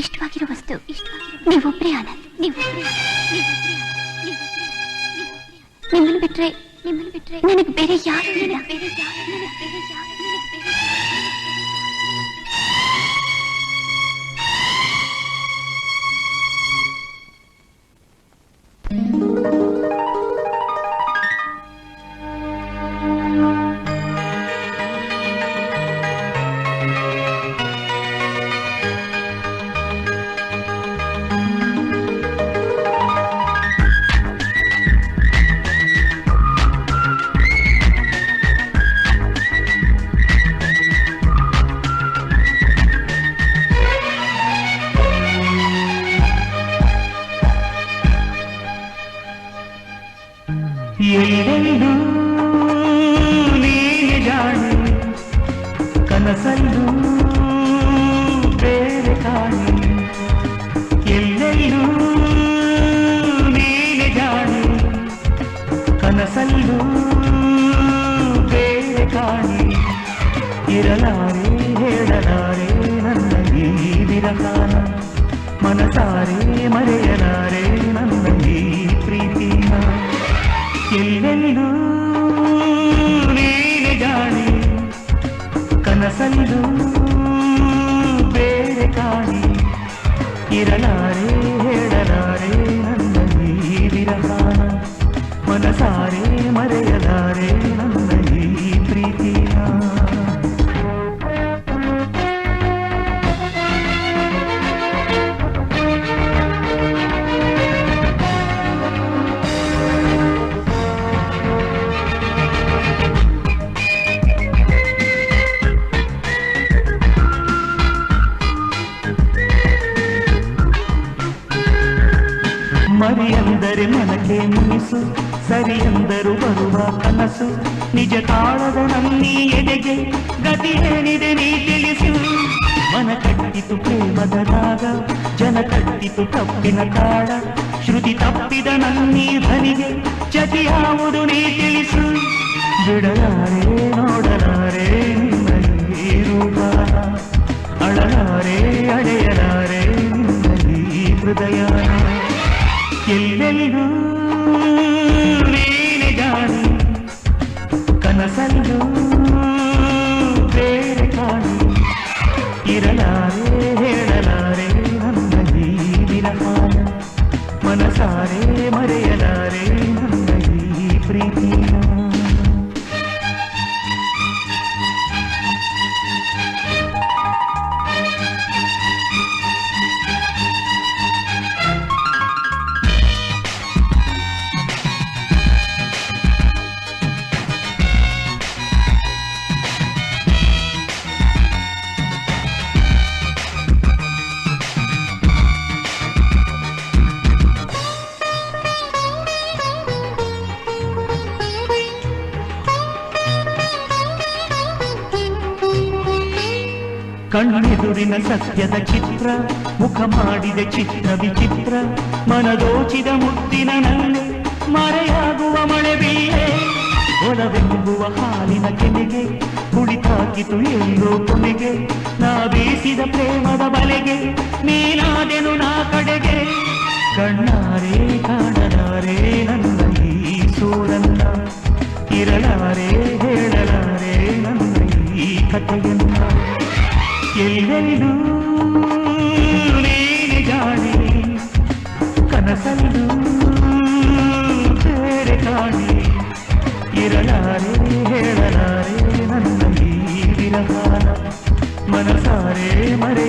ಇಷ್ಟವಾಗಿರೋ ವಸ್ತು ನೀವೊಬ್ಬರೇ ಆನಂದ್. ನಿಮ್ಮನ್ನು ಬಿಟ್ರೆ ನನಗೆ ಬೇರೆ ಯಾರು ಇಲ್ಲ. ಎಲ್ಲೆಲ್ಲೂ ನೀನೆ ಜಾಣೆ, ಕನಸಲ್ಲೂ ಬೇರೆ ಕಾಣೆ. ಎಲ್ಲೆಲ್ಲೂ ನೀನೆ ಜಾಣೆ, ಕನಸಲ್ಲೂ ಬೇರೆ ಕಾಣೆ. ಇರಲಾರೆ ಹೇಳಲಾರೆ ನನ್ನ ಈ ವಿರಹಾನ, ಮನಸಾರೆ ಮರೆಯಲಾರೆ ನನ್ನ ಈ ಪ್ರೀತಿನ. ಎಲ್ಲೆಲ್ಲೂ ನೀನೆ ಜಾಣೆ, ಕನಸಲ್ಲೂ ಬೇರೆ ಕಾಣೆ. ಇರಲಾರೆ ಹೇಳಲಾರೆ ನನ್ನ ಈ ವಿರಹಾನ, ಮನಸಾರೆ ಮರೆಯಲಾರೆ ನನ್ನ ಈ ಪ್ರೀತಿನ. ಮರಿಯಂದರೆ ಮನಕ್ಕೆ ಮುನಿಸು, ಸರಿಯಂದರು ಬರುವ ಕನಸು. ನಿಜ ತಾಳದ ನನ್ನಿ ಎದೆಗೆ ಗತಿ ಏನಿದೆ ನೀ ತಿಳಿಸು. ಮನ ಕಟ್ಟಿತು ಪ್ರೇಮದ ರಾಗ, ಜನ ಕಟ್ಟಿತು ತಪ್ಪಿನ ತಾಳ. ಶ್ರುತಿ ತಪ್ಪಿದ ನನ್ನಿ ಧ್ವನಿಗೆ ಜತಿ ಯಾವುದು ನೀ ತಿಳಿಸು. ಬಿಡಲಾರೆ ನೋಡಲಾರೆ ನಿನ್ನ ಈ ರೂಪ, ಅಳಲಾರೆ ಅಳೆಯಲಾರೆ ನಿನ್ನ ಈ ಹೃದಯ. ಎಲ್ಲೆಲ್ಲೂ ನೀನೆ ಜಾಣೆ, ಕನಸಲ್ಲೂ ಬೇರೆ ಕಾಣೆ. ಇರಲಾರೆ ಹೇಳಲಾರೆ ನನ್ನ ಈ ವಿರಹಾನ, ಮನಸಾರೆ ಮರೆಯಲಾರೆ ನನ್ನ ಈ ಪ್ರೀತಿನ. ಕಣ್ಣೆದುರಿನ ಸತ್ಯದ ಚಿತ್ರ, ಮುಖ ಮಾಡಿದ ಚಿತ್ರ ವಿಚಿತ್ರ. ಮನದೋಚಿದ ಮುತ್ತಿನ ನಲ್ಲೆ, ಮರೆಯಾಗುವ ಮಳೆ ಬೀಳೆ. ಒಲವೆಂಬುವ ಹಾಲಿನ ಕೆನೆಗೆ ಕುಳಿತಾಕಿತು ಎಲ್ಲೋ ಕೊನೆಗೆ. ನಾ ಬೀಸಿದ ಪ್ರೇಮದ ಬಲೆಗೆ ನೀನಾದೆನು ನಾ ಕಡೆಗೆ. ಕಣ್ಣಾರೆ ಕಾಣಲಾರೆ ನನ್ನ ಈ ಸೋಲನ್ನ, ಇರಲಾರೆ ಹೇಳಲಾರೆ ನನ್ನ ಈ ಕಥೆಯನ್ನ. ಎಲ್ಲೆಲ್ಲೂ ನೀನೆ ಜಾಣೆ, ಕನಸಲ್ಲೂ ಬೇರೆ ಕಾಣೆ. ಇರಲಾರೆ ಹೇಳಲಾರೆ ನನ್ನ ಈ ವಿರಹಾನ, ಮನಸಾರೆ ಮರೆ